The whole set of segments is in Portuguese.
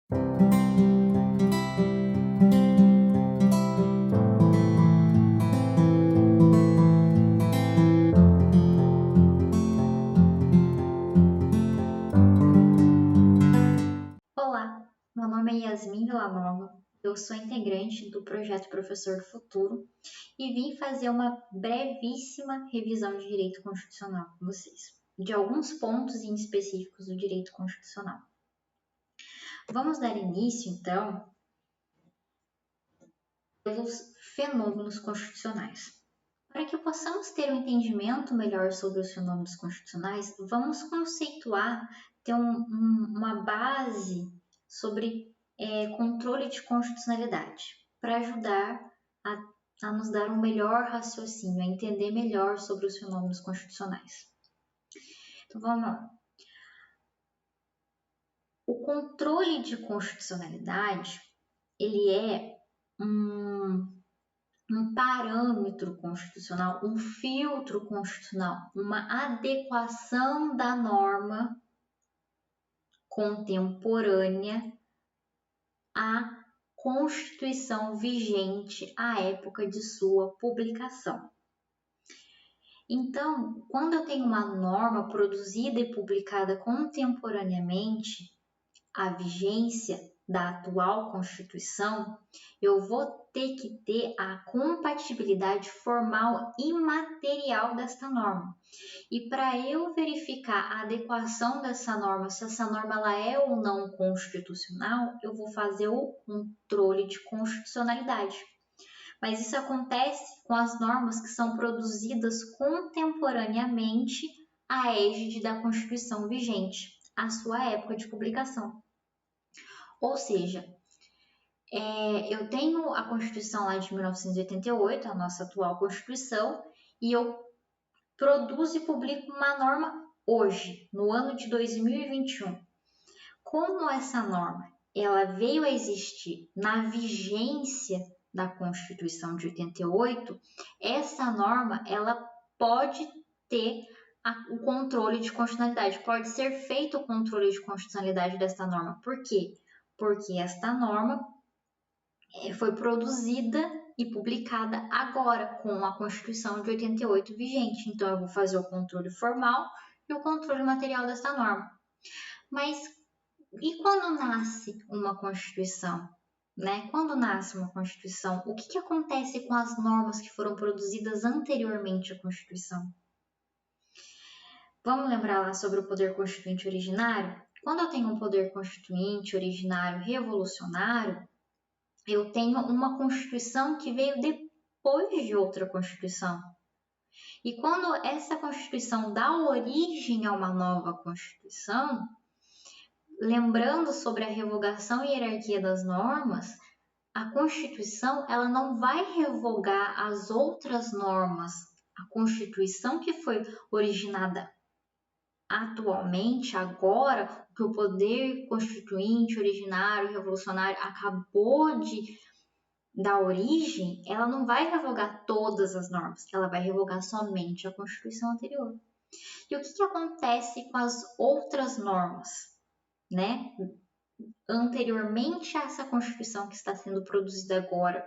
Olá, meu nome é Yasmin Villanova, eu sou integrante do projeto Professor do Futuro e vim fazer uma brevíssima revisão de direito constitucional com vocês, de alguns pontos em específicos do direito constitucional. Vamos dar início, então, pelos fenômenos constitucionais. Para que possamos ter um entendimento melhor sobre os fenômenos constitucionais, vamos conceituar, ter uma base sobre controle de constitucionalidade, para ajudar a nos dar um melhor raciocínio, a entender melhor sobre os fenômenos constitucionais. Então vamos lá. O controle de constitucionalidade, ele é um parâmetro constitucional, um filtro constitucional, uma adequação da norma contemporânea à Constituição vigente à época de sua publicação. Então, quando eu tenho uma norma produzida e publicada contemporaneamente à vigência da atual Constituição, eu vou ter que ter a compatibilidade formal e material desta norma. E para eu verificar a adequação dessa norma, se essa norma ela é ou não constitucional, eu vou fazer o controle de constitucionalidade. Mas isso acontece com as normas que são produzidas contemporaneamente à égide da Constituição vigente, à sua época de publicação. Ou seja, eu tenho a Constituição lá de 1988, a nossa atual Constituição, e eu produzo e publico uma norma hoje, no ano de 2021. Como essa norma ela veio a existir na vigência da Constituição de 88, essa norma ela pode ter o controle de constitucionalidade, pode ser feito o controle de constitucionalidade desta norma. Por quê? Porque esta norma foi produzida e publicada agora com a Constituição de 88 vigente. Então, eu vou fazer o controle formal e o controle material desta norma. Mas e quando nasce uma Constituição? Né? Quando nasce uma Constituição, o que acontece com as normas que foram produzidas anteriormente à Constituição? Vamos lembrar lá sobre o poder constituinte originário? Quando eu tenho um poder constituinte originário revolucionário, eu tenho uma Constituição que veio depois de outra Constituição. E quando essa Constituição dá origem a uma nova Constituição, lembrando sobre a revogação e hierarquia das normas, a Constituição ela não vai revogar as outras normas. A Constituição que foi originada atualmente, agora, que o poder constituinte, originário, revolucionário acabou de dar origem, ela não vai revogar todas as normas, ela vai revogar somente a Constituição anterior. E o que acontece com as outras normas, né? Anteriormente a essa Constituição que está sendo produzida agora,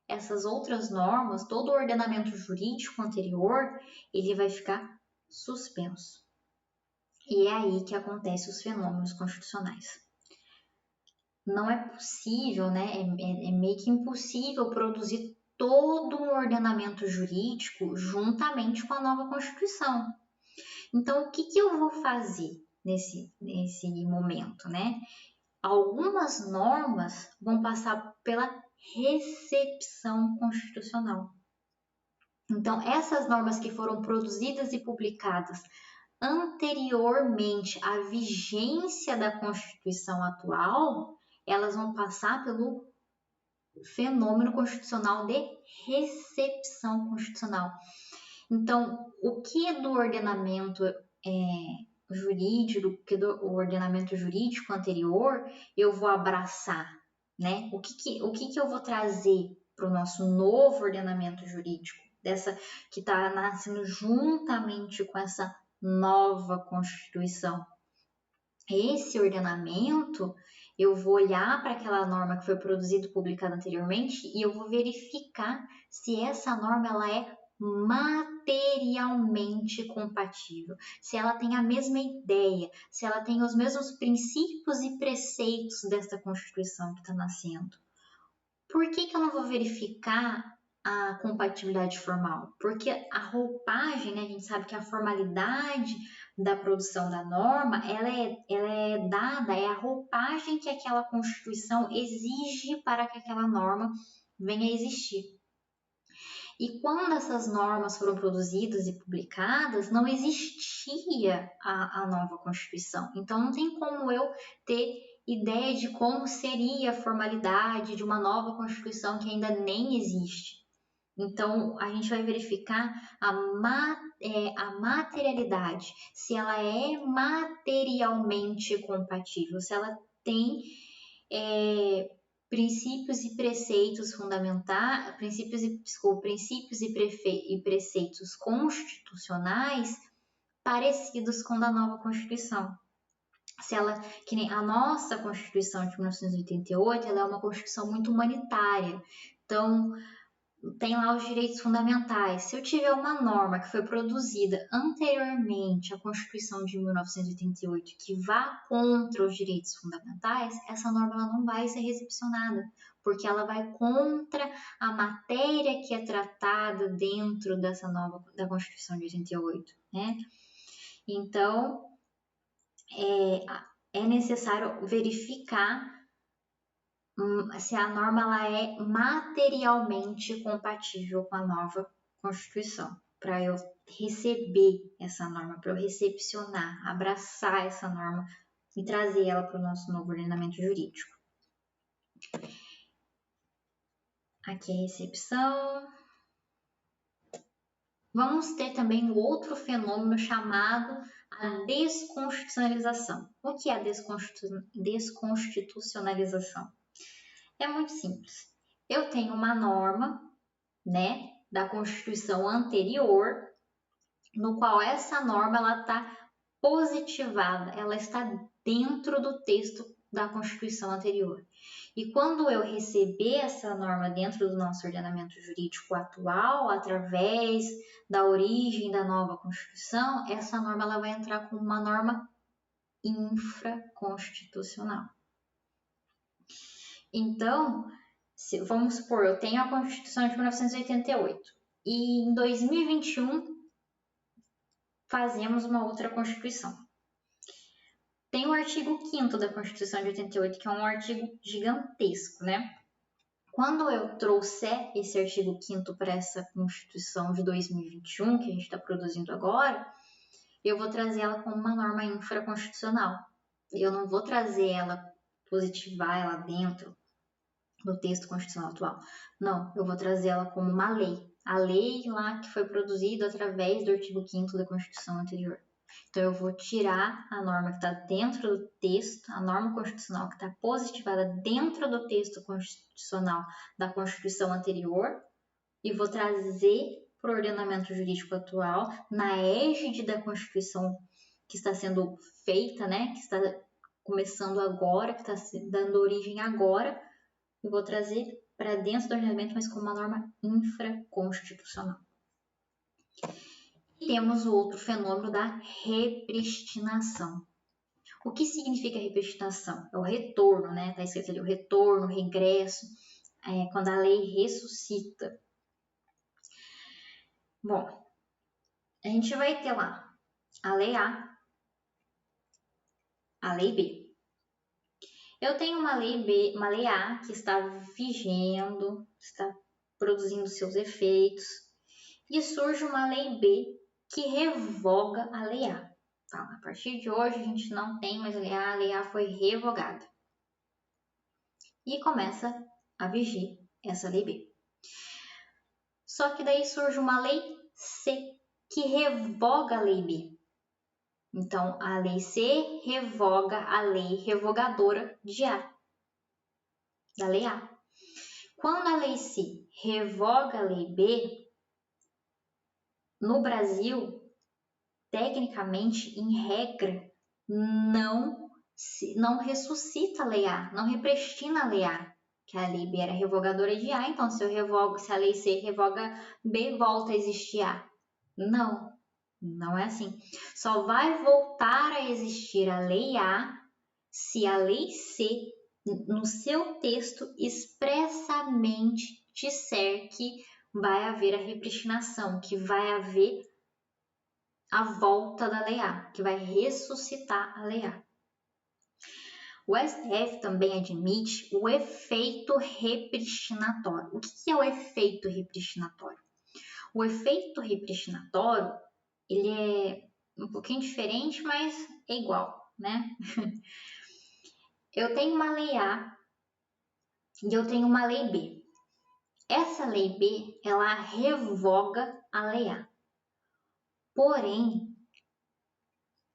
essas outras normas, todo o ordenamento jurídico anterior, ele vai ficar suspenso. E é aí que acontecem os fenômenos constitucionais. Não é possível, né? É meio que impossível produzir todo um ordenamento jurídico juntamente com a nova Constituição. Então, o que eu vou fazer nesse momento, né? Algumas normas vão passar pela recepção constitucional. Então, essas normas que foram produzidas e publicadas anteriormente à vigência da Constituição atual, elas vão passar pelo fenômeno constitucional de recepção constitucional. Então, o que é do ordenamento jurídico, o que é do ordenamento jurídico anterior, eu vou abraçar, né? O que eu vou trazer para o nosso novo ordenamento jurídico, dessa que está nascendo juntamente com essa nova Constituição. Esse ordenamento Eu vou olhar para aquela norma que foi produzida e publicada anteriormente e eu vou verificar se essa norma ela é materialmente compatível, se ela tem a mesma ideia, se ela tem os mesmos princípios e preceitos desta Constituição que está nascendo. Por que eu não vou verificar a compatibilidade formal? Porque a roupagem, né, a gente sabe que a formalidade da produção da norma, ela é dada, é a roupagem que aquela Constituição exige para que aquela norma venha a existir. E quando essas normas foram produzidas e publicadas, não existia a nova Constituição. Então, não tem como eu ter ideia de como seria a formalidade de uma nova Constituição que ainda nem existe. Então, a gente vai verificar a materialidade, se ela é materialmente compatível, se ela tem princípios e preceitos fundamentais, princípios e preceitos constitucionais parecidos com o da nova Constituição. Se ela, que nem a nossa Constituição de 1988, ela é uma Constituição muito humanitária. Então, tem lá os direitos fundamentais. Se eu tiver uma norma que foi produzida anteriormente à Constituição de 1988 que vá contra os direitos fundamentais, essa norma ela não vai ser recepcionada, porque ela vai contra a matéria que é tratada dentro dessa nova da Constituição de 88, né? Então, é necessário verificar se a norma ela é materialmente compatível com a nova Constituição, para eu receber essa norma, para eu recepcionar, abraçar essa norma e trazer ela para o nosso novo ordenamento jurídico. Aqui é a recepção. Vamos ter também um outro fenômeno chamado a desconstitucionalização. O que é a desconstitucionalização? É muito simples. Eu tenho uma norma, né, da Constituição anterior, no qual essa norma ela está positivada, ela está dentro do texto da Constituição anterior. E quando eu receber essa norma dentro do nosso ordenamento jurídico atual, através da origem da nova Constituição, essa norma ela vai entrar como uma norma infraconstitucional. Então, vamos supor, eu tenho a Constituição de 1988 e em 2021 fazemos uma outra Constituição. Tem o artigo 5º da Constituição de 88, que é um artigo gigantesco, né? Quando eu trouxer esse artigo 5º para essa Constituição de 2021, que a gente está produzindo agora, eu vou trazer ela como uma norma infraconstitucional. Eu não vou trazer ela, positivar ela dentro do texto constitucional atual. Não, eu vou trazer ela como uma lei. A lei lá que foi produzida através do artigo 5º da Constituição anterior. Então, eu vou tirar a norma que está dentro do texto, a norma constitucional que está positivada dentro do texto constitucional da Constituição anterior e vou trazer para o ordenamento jurídico atual, na égide da Constituição que está sendo feita, né, que está começando agora, que está dando origem agora, e vou trazer para dentro do ordenamento, mas como uma norma infraconstitucional. E temos o outro fenômeno da repristinação. O que significa repristinação? É o retorno, né? Está escrito ali o retorno, o regresso, quando a lei ressuscita. Bom, a gente vai ter lá a lei A, a lei B. Eu tenho uma lei B, uma lei A que está vigendo, está produzindo seus efeitos, e surge uma lei B que revoga a lei A. Então, a partir de hoje a gente não tem mais a lei A foi revogada. E começa a vigir essa lei B. Só que daí surge uma lei C que revoga a lei B. Então, a lei C revoga a lei revogadora de A, da lei A. Quando a lei C revoga a lei B, no Brasil, tecnicamente, em regra, não não ressuscita a lei A, não represtina a lei A, que a lei B era revogadora de A, então se a lei C revoga B, volta a existir A. Não, não é assim. Só vai voltar a existir a lei A se a lei C, no seu texto, expressamente disser que vai haver a repristinação, que vai haver a volta da lei A, que vai ressuscitar a lei A. O STF também admite o efeito repristinatório. O que é o efeito repristinatório? O efeito repristinatório, ele é um pouquinho diferente, mas é igual, né? Eu tenho uma lei A e eu tenho uma lei B. Essa lei B, ela revoga a lei A. Porém,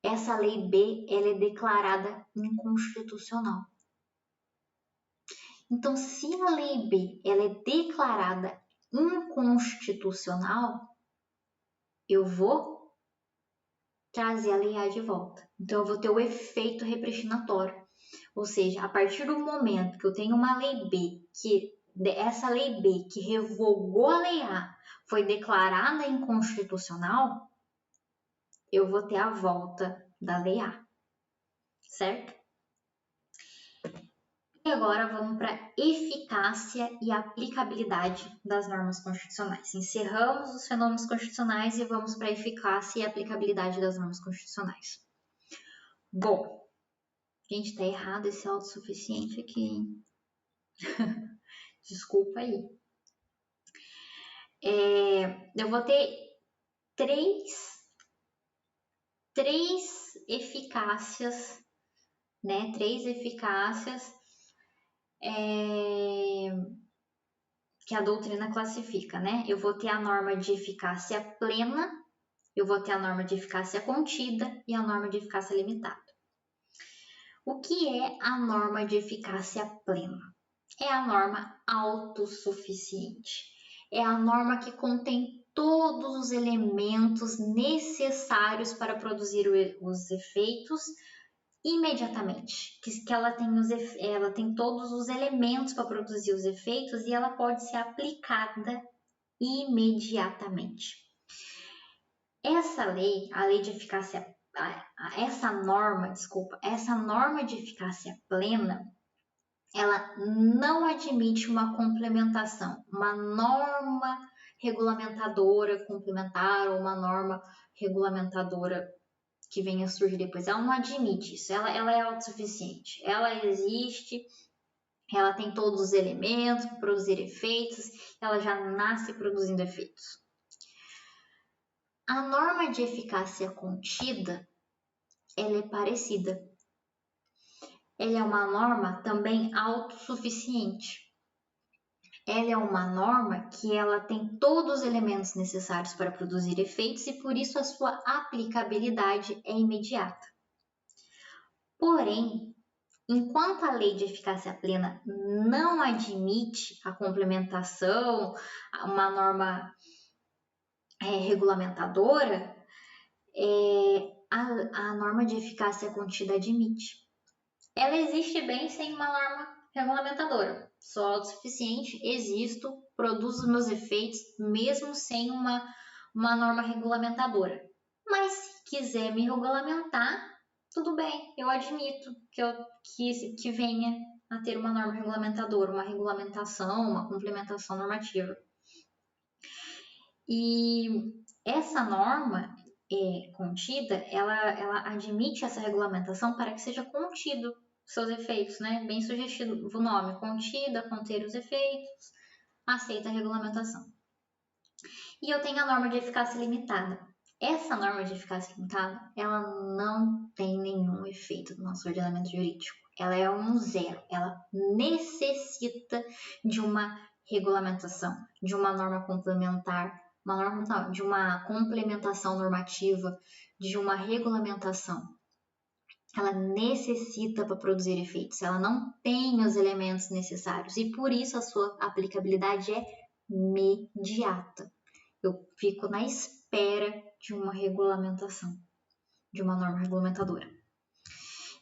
essa lei B, ela é declarada inconstitucional. Então, se a lei B, ela é declarada inconstitucional, eu vou trazer a lei A de volta. Então, eu vou ter o efeito repristinatório. Ou seja, a partir do momento que eu tenho uma lei B, que essa lei B que revogou a lei A foi declarada inconstitucional, eu vou ter a volta da lei A, certo? E agora vamos para a eficácia e aplicabilidade das normas constitucionais. Encerramos os fenômenos constitucionais e vamos para a eficácia e aplicabilidade das normas constitucionais. Bom, gente, tá errado esse autossuficiente aqui, hein? Desculpa aí. Eu vou ter três eficácias, né? Três eficácias que a doutrina classifica, né? Eu vou ter a norma de eficácia plena, eu vou ter a norma de eficácia contida e a norma de eficácia limitada. O que é a norma de eficácia plena? É a norma autossuficiente. É a norma que contém todos os elementos necessários para produzir os efeitos imediatamente. Que ela tem todos os elementos para produzir os efeitos e ela pode ser aplicada imediatamente. Essa lei, a lei de eficácia, essa norma de eficácia plena, ela não admite uma complementação, uma norma regulamentadora complementar ou uma norma regulamentadora que venha a surgir depois. Ela não admite isso, ela é autossuficiente, ela existe, ela tem todos os elementos para produzir efeitos, ela já nasce produzindo efeitos. A norma de eficácia contida, ela é parecida. Ela é uma norma também autossuficiente. Ela é uma norma que ela tem todos os elementos necessários para produzir efeitos e por isso a sua aplicabilidade é imediata. Porém, enquanto a lei de eficácia plena não admite a complementação, uma norma regulamentadora, a norma de eficácia contida admite. Ela existe bem sem uma norma regulamentadora. Sou autossuficiente, existo, produzo os meus efeitos mesmo sem uma norma regulamentadora. Mas se quiser me regulamentar, tudo bem, eu admito que venha a ter uma norma regulamentadora, uma regulamentação, uma complementação normativa. E essa norma contida, ela admite essa regulamentação para que seja contido seus efeitos, né? Bem sugestivo o nome, contida, conter os efeitos, aceita a regulamentação. E eu tenho a norma de eficácia limitada. Essa norma de eficácia limitada, ela não tem nenhum efeito no nosso ordenamento jurídico. Ela é um zero. Ela necessita de uma regulamentação, de uma norma complementar, de uma complementação normativa, de uma regulamentação. Ela necessita para produzir efeitos, ela não tem os elementos necessários e por isso a sua aplicabilidade é imediata. Eu fico na espera de uma regulamentação, de uma norma regulamentadora.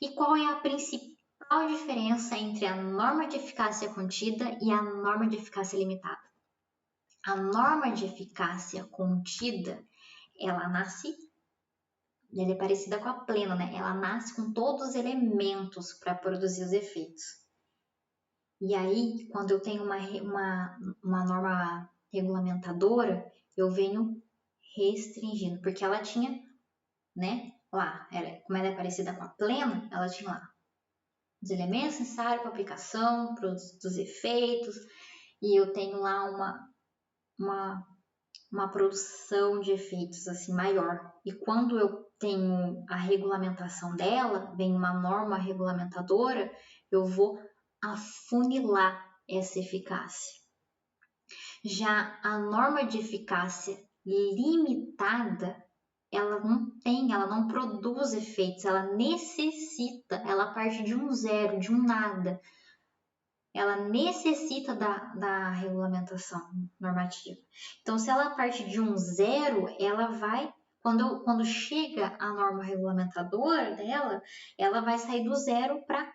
E qual é a principal diferença entre a norma de eficácia contida e a norma de eficácia limitada? A norma de eficácia contida, ela é parecida com a plena, né? Ela nasce com todos os elementos para produzir os efeitos. E aí, quando eu tenho uma norma regulamentadora, eu venho restringindo, porque ela tinha, né, lá, como ela é parecida com a plena, ela tinha lá os elementos necessários para aplicação, dos efeitos, e eu tenho lá uma produção de efeitos assim maior. E quando eu tenho a regulamentação dela, vem uma norma regulamentadora, eu vou afunilar essa eficácia. Já a norma de eficácia limitada, ela não produz efeitos, ela necessita, ela parte de um zero, de um nada. Ela necessita da regulamentação normativa. Então, se ela parte de um zero, ela vai, quando chega a norma regulamentadora dela, ela vai sair do zero para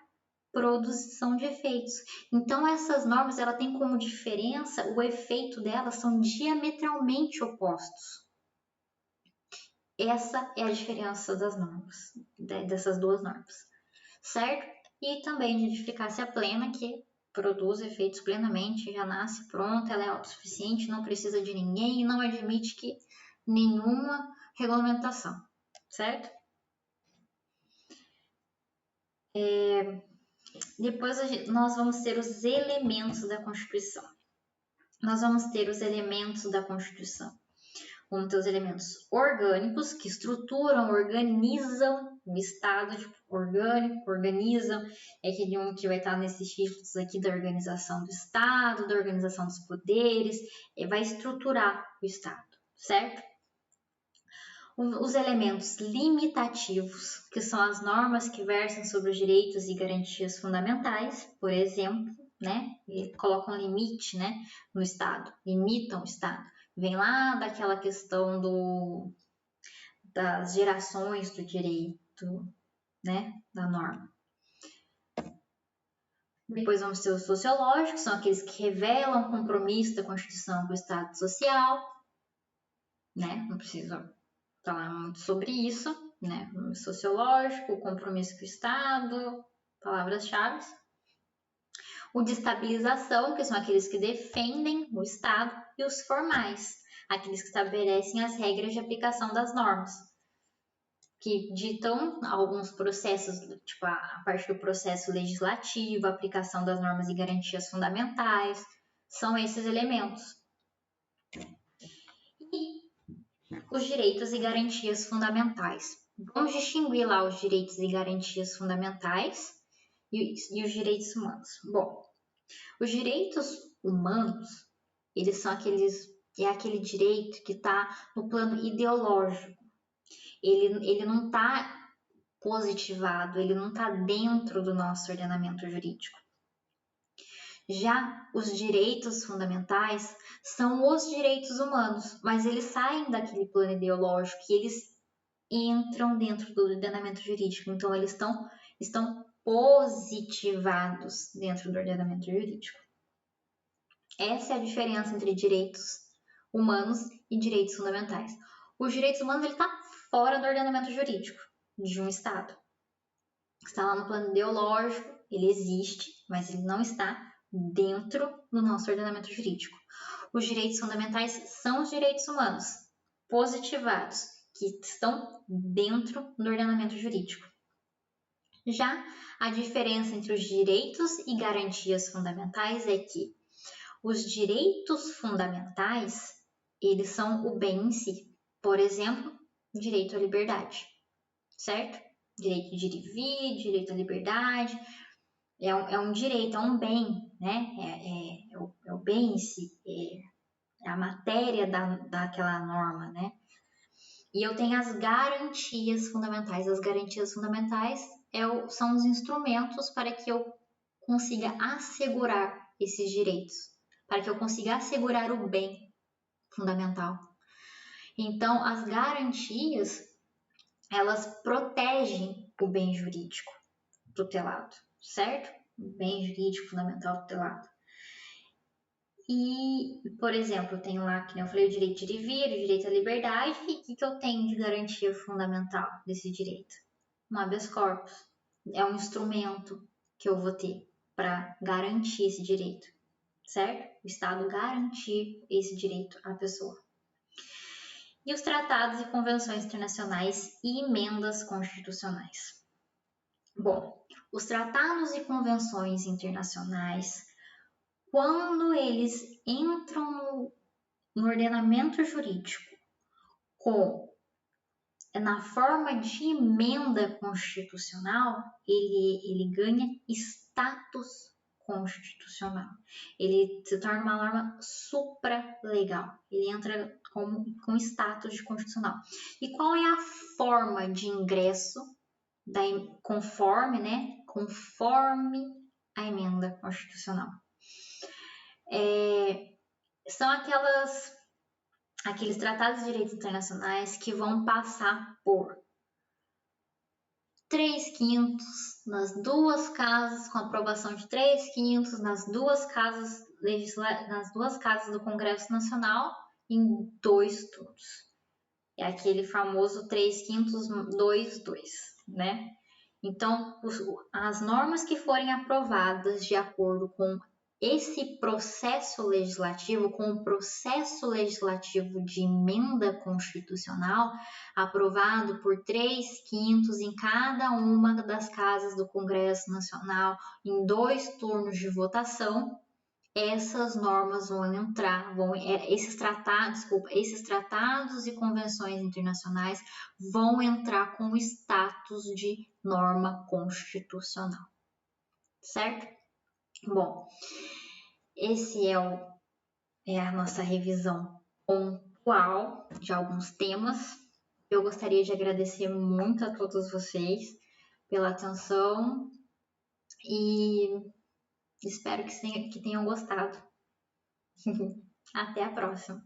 produção de efeitos. Então, essas normas, ela tem como diferença, o efeito delas são diametralmente opostos. Essa é a diferença das normas, dessas duas normas, certo? E também de eficácia plena, que produz efeitos plenamente, já nasce pronta, ela é autossuficiente, não precisa de ninguém e não admite nenhuma regulamentação, certo? Depois nós vamos ter os elementos da Constituição. Nós vamos ter os elementos da Constituição. Vamos ter os elementos orgânicos, que estruturam, organizam o Estado, tipo, orgânico, organizam, é aquele um que vai estar nesses títulos aqui da organização do Estado, da organização dos poderes, vai estruturar o Estado, certo? Os elementos limitativos, que são as normas que versam sobre os direitos e garantias fundamentais, por exemplo, né? E colocam limite, né, no Estado, limitam o Estado. Vem lá daquela questão das gerações do direito, né, da norma. Depois vamos ter os sociológicos, são aqueles que revelam o compromisso da Constituição com o Estado social, né, não preciso falar muito sobre isso, né, o sociológico, o compromisso com o Estado, palavras-chave. O de estabilização, que são aqueles que defendem o Estado, e os formais, aqueles que estabelecem as regras de aplicação das normas, que ditam alguns processos, tipo a parte do processo legislativo, a aplicação das normas e garantias fundamentais, são esses elementos. E os direitos e garantias fundamentais. Vamos distinguir lá os direitos e garantias fundamentais e os direitos humanos. Bom, os direitos humanos, eles são aquele direito que está no plano ideológico. Ele não está positivado, ele não está dentro do nosso ordenamento jurídico. Já os direitos fundamentais são os direitos humanos, mas eles saem daquele plano ideológico e eles entram dentro do ordenamento jurídico. Então, eles estão positivados dentro do ordenamento jurídico. Essa é a diferença entre direitos humanos e direitos fundamentais. Os direitos humanos ele está fora do ordenamento jurídico de um Estado. Está lá no plano ideológico, ele existe, mas ele não está dentro do nosso ordenamento jurídico. Os direitos fundamentais são os direitos humanos positivados, que estão dentro do ordenamento jurídico. Já a diferença entre os direitos e garantias fundamentais é que os direitos fundamentais, eles são o bem em si. Por exemplo, direito à liberdade, certo? Direito de ir e vir, direito à liberdade, é um direito, é um bem, né? É o bem em si, é a matéria daquela norma, né? E eu tenho as garantias fundamentais. As garantias fundamentais são os instrumentos para que eu consiga assegurar esses direitos, para que eu consiga assegurar o bem fundamental. Então, as garantias, elas protegem o bem jurídico. tutelado, certo? Bem jurídico fundamental tutelado. E, por exemplo, eu tenho lá, que eu falei, o direito de vir, o direito à liberdade, e o que eu tenho de garantia fundamental desse direito? Um habeas corpus. É um instrumento que eu vou ter para garantir esse direito, certo? O Estado garantir esse direito à pessoa. E os tratados e convenções internacionais e emendas constitucionais. Bom, os tratados e convenções internacionais, quando eles entram no ordenamento jurídico na forma de emenda constitucional, ele ganha status constitucional. Ele se torna uma norma supralegal. Ele entra com status de constitucional. E qual é a forma de ingresso conforme a emenda constitucional? São aqueles tratados de direitos internacionais que vão passar por 3/5 nas duas casas, com aprovação de 3/5 nas duas casas do Congresso Nacional em 2 turnos. É aquele famoso 3/5, 2/2, né? Então, as normas que forem aprovadas de acordo com esse processo legislativo, com o processo legislativo de emenda constitucional, aprovado por 3/5 em cada uma das casas do Congresso Nacional, em 2 turnos de votação, essas normas vão entrar, esses tratados e convenções internacionais vão entrar com o status de norma constitucional, certo? Bom, esse é a nossa revisão pontual de alguns temas. Eu gostaria de agradecer muito a todos vocês pela atenção e espero que tenham gostado. Até a próxima!